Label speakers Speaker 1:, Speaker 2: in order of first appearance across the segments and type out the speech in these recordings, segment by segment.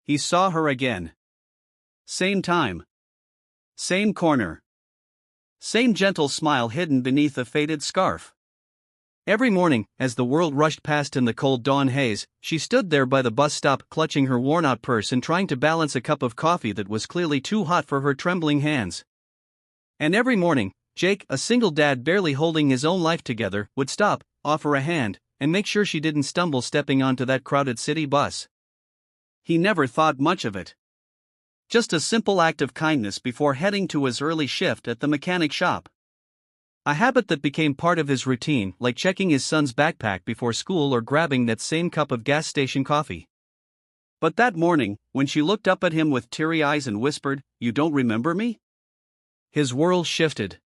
Speaker 1: he saw her again. Same time. Same corner. Same gentle smile hidden beneath a faded scarf. Every morning, as the world rushed past in the cold dawn haze, she stood there by the bus stop clutching her worn-out purse and trying to balance a cup of coffee that was clearly too hot for her trembling hands. And every morning, Jake, a single dad barely holding his own life together, would stop, offer a hand, and make sure she didn't stumble stepping onto that crowded city bus. He never thought much of it. Just a simple act of kindness before heading to his early shift at the mechanic shop. A habit that became part of his routine, like checking his son's backpack before school or grabbing that same cup of gas station coffee. But that morning, when she looked up at him with teary eyes and whispered, "You don't remember me?" His world shifted.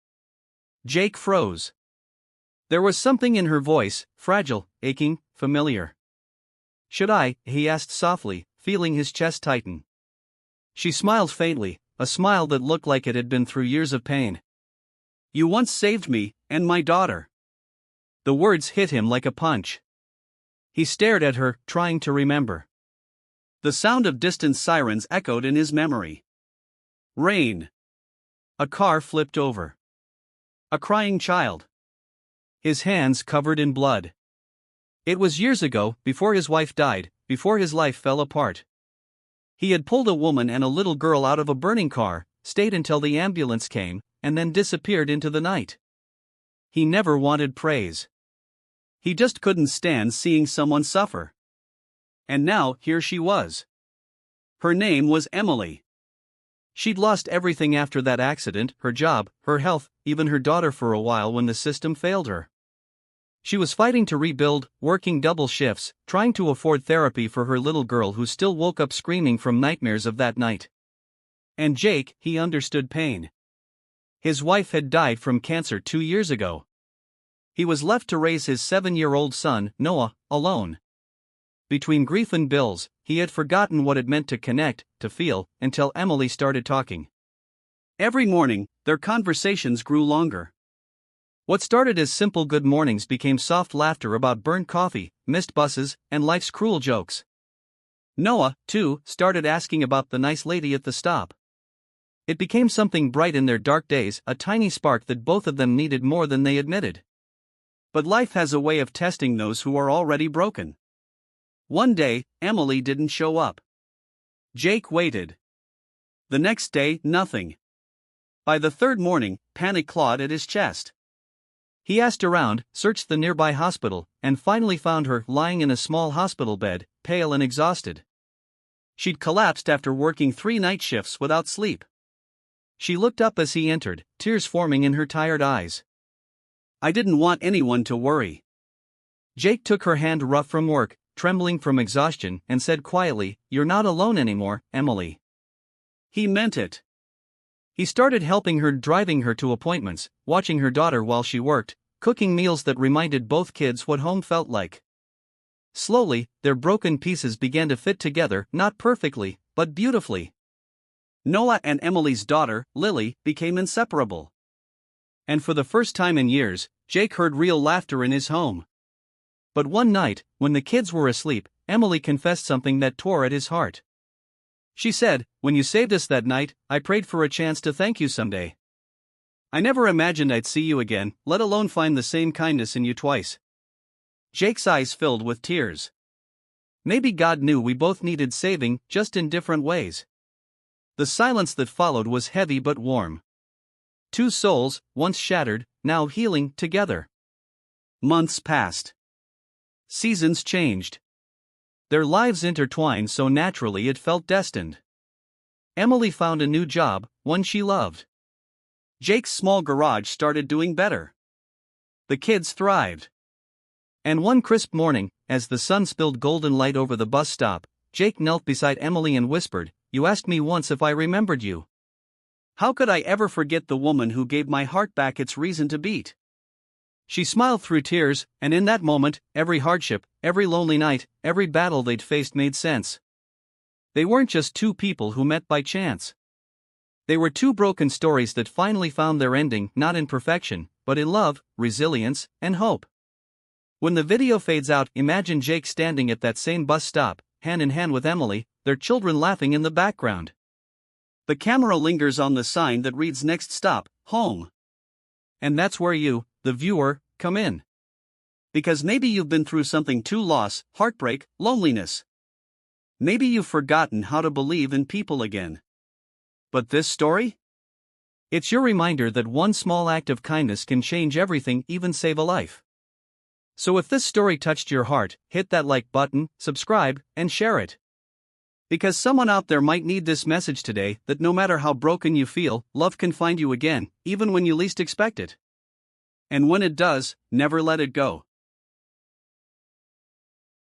Speaker 1: Jake froze. There was something in her voice, fragile, aching, familiar. "Should I?" he asked softly, feeling his chest tighten. She smiled faintly, a smile that looked like it had been through years of pain. "You once saved me, and my daughter." The words hit him like a punch. He stared at her, trying to remember. The sound of distant sirens echoed in his memory. Rain. A car flipped over. A crying child. His hands covered in blood. It was years ago, before his wife died, before his life fell apart. He had pulled a woman and a little girl out of a burning car, stayed until the ambulance came, and then disappeared into the night. He never wanted praise. He just couldn't stand seeing someone suffer. And now, here she was. Her name was Emily. She'd lost everything after that accident, her job, her health, even her daughter for a while when the system failed her. She was fighting to rebuild, working double shifts, trying to afford therapy for her little girl who still woke up screaming from nightmares of that night. And Jake, he understood pain. His wife had died from cancer 2 years ago. He was left to raise his 7-year-old son, Noah, alone. Between grief and bills, he had forgotten what it meant to connect, to feel, until Emily started talking. Every morning, their conversations grew longer. What started as simple good mornings became soft laughter about burnt coffee, missed buses, and life's cruel jokes. Noah, too, started asking about the nice lady at the stop. It became something bright in their dark days, a tiny spark that both of them needed more than they admitted. But life has a way of testing those who are already broken. One day, Emily didn't show up. Jake waited. The next day, nothing. By the third morning, panic clawed at his chest. He asked around, searched the nearby hospital, and finally found her lying in a small hospital bed, pale and exhausted. She'd collapsed after working 3 night shifts without sleep. She looked up as he entered, tears forming in her tired eyes. "I didn't want anyone to worry." Jake took her hand rough from work, trembling from exhaustion, and said quietly, "You're not alone anymore, Emily." He meant it. He started helping her, driving her to appointments, watching her daughter while she worked, cooking meals that reminded both kids what home felt like. Slowly, their broken pieces began to fit together, not perfectly, but beautifully. Noah and Emily's daughter, Lily, became inseparable. And for the first time in years, Jake heard real laughter in his home. But one night, when the kids were asleep, Emily confessed something that tore at his heart. She said, "When you saved us that night, I prayed for a chance to thank you someday. I never imagined I'd see you again, let alone find the same kindness in you twice." Jake's eyes filled with tears. Maybe God knew we both needed saving, just in different ways. The silence that followed was heavy but warm. 2 souls, once shattered, now healing together. Months passed. Seasons changed. Their lives intertwined so naturally it felt destined. Emily found a new job, one she loved. Jake's small garage started doing better. The kids thrived. And one crisp morning, as the sun spilled golden light over the bus stop, Jake knelt beside Emily and whispered, "You asked me once if I remembered you. How could I ever forget the woman who gave my heart back its reason to beat?" She smiled through tears, and in that moment, every hardship, every lonely night, every battle they'd faced made sense. They weren't just 2 people who met by chance. They were 2 broken stories that finally found their ending, not in perfection, but in love, resilience, and hope. When the video fades out, imagine Jake standing at that same bus stop, hand in hand with Emily, their children laughing in the background. The camera lingers on the sign that reads next stop, home. And that's where you, the viewer, come in. Because maybe you've been through something too: loss, heartbreak, loneliness. Maybe you've forgotten how to believe in people again. But this story? It's your reminder that one small act of kindness can change everything, even save a life. So if this story touched your heart, hit that like button, subscribe, and share it. Because someone out there might need this message today, that no matter how broken you feel, love can find you again, even when you least expect it. And when it does, never let it go.